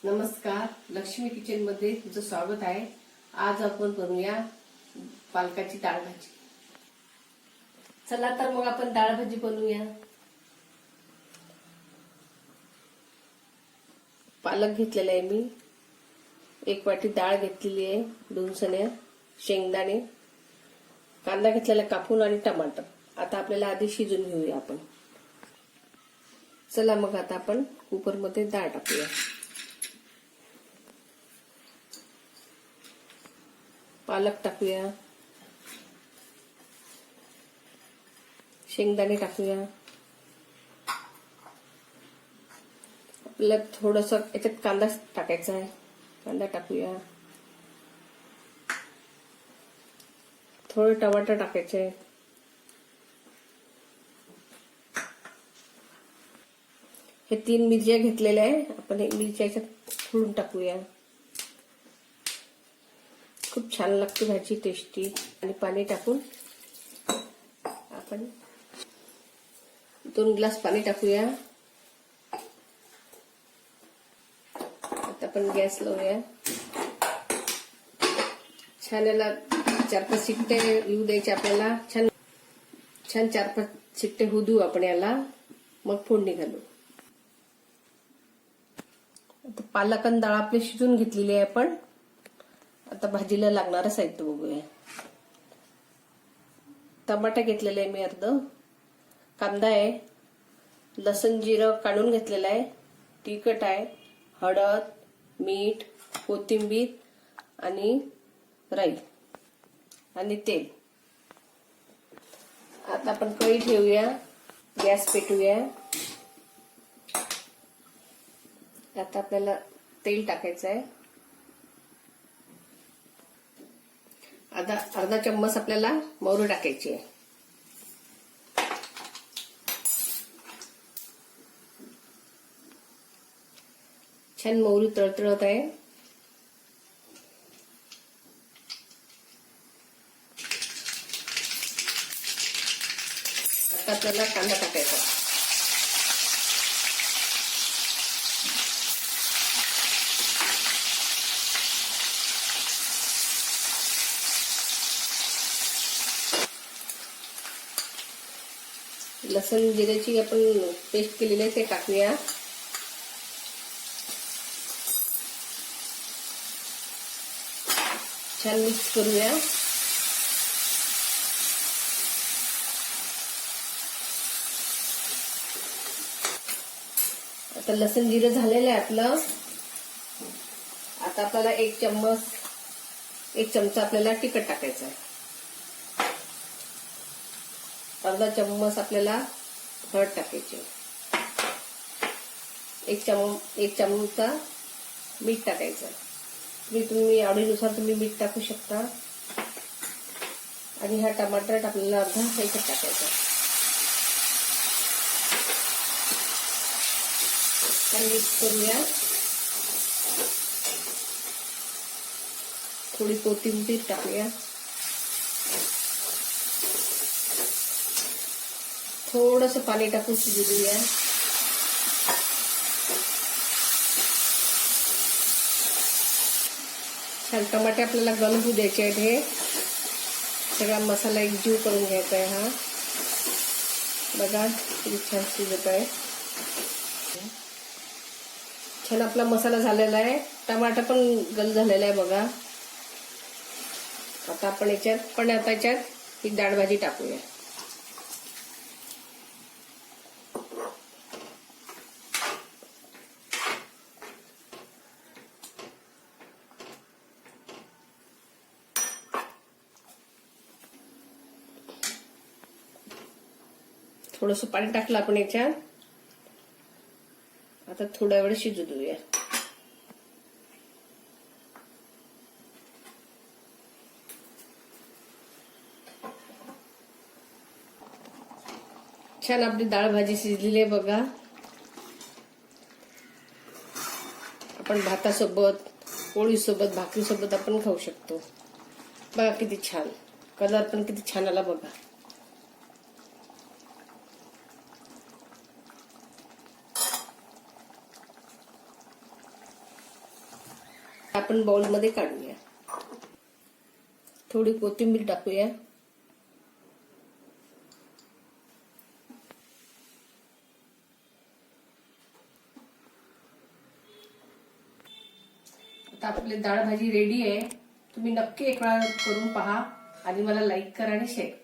नमस्कार, लक्ष्मी किचन मध्ये तुझं स्वागत आहे। आज आपण बनवूया पालकाची डाळ भाजी। चला तर मग आपण डाळ भाजी बनवूया। पालक घेतलेला आहे मी, 1 वाटी डाळ घेतलेली आहे, 2 सण्या शेंगदाणे, कांदा घेतलेला कापून आणि टमाटर। आता आपल्याला आधी शिजून घेऊया आपण। चला मग आता आपण कुकर मध्ये डाळ टाकूया। पालक टाकूया, शेंगदाणे टाकूया, आपल्याला थोडंसं याच्यात कांदा टाकायचा आहे, कांदा टाकूया, थोडे टमाटर टाकायचे आहे, हे 3 मिरच्या घेतलेल्या आहे, आपण हे मिरच्या याच्यात फोडून टाकूया। खूप छान लागते भाजी, टेस्टी। आणि पाणी टाकून आपण 2 ग्लास पाणी टाकूया। आता आपण गॅस लावूया। छान याला 4-5 शिट्टे येऊ द्यायचे आपल्याला। छान 4-5 शिट्टे होऊ देऊ आपण याला, मग फोडणी घालू। आता पालक आणि डाळ आपली शिजून घेतलेली आहे आपण। आता भाजीला लागणारं साहित्य बघूया। टमाटा घेतलेला आहे मी अर्ध, कांदा आहे, लसूण जिरं काढून घेतलेलं आहे, तिखट आहे, हळद, मीठ, कोथिंबीर आणि राई आणि तेल। आता आपण कढई ठेवूया, गॅस पेटवूया। आता आपल्याला तेल टाकायचं आहे। अर्धा चम्मच आपल्याला मोहरी टाकायची आहे। छान मोहरी तळतळत आहे। आता आपल्याला कांदा टाकायचा। लसूण जिऱ्याची आपण पेस्ट केलेली आहे ते टाकूया। छान मिक्स करूया। आता लसूण जिरं झालेलं आहे आपलं। आता आपल्याला 1 चमचा आपल्याला तिखट टाकायचं आहे, अर्धा चम्मच आपल्याला हळद टाकायची, 1 चमचा मीठ टाकायचं। तुम्ही आवडीनुसार तुम्ही मीठ टाकू शकता। आणि हा टमाटर आपल्याला अर्धा ह्याच्यात टाकायचा। मिक्स करूया। थोडी कोथिंबीर टाकूया, थोडंसं पाणी टाकून शिजू देऊया। छान टमाटे आपल्याला गळून होऊ द्यायचे आहेत। हे सगळा मसाला एकजीव करून घ्यायचा आहे। हा बघा किती छान शिजत आहे। छान आपला मसाला झालेला आहे, टमाटा पण गल झालेला आहे बघा। आता आपण याच्यात ही डाळ भाजी टाकूया। थोडंसं पाणी टाकलं आपण याच्यात। आता थोडा वेळ शिजू देऊया। छान आपली डाळ भाजी शिजलेली आहे बघा। आपण भातासोबत, पोळीसोबत, भाकरीसोबत आपण खाऊ शकतो। बघा किती छान कलर पण किती छान आला बघा। आपण बाउलमध्ये काढूया. थोडी कोथिंबीर टाकूया. आता आपली डाळ भाजी रेडी आहे. तुम्ही नक्की एक वेळा करून पहा आणि मला लाईक करा आणि शेअर करा.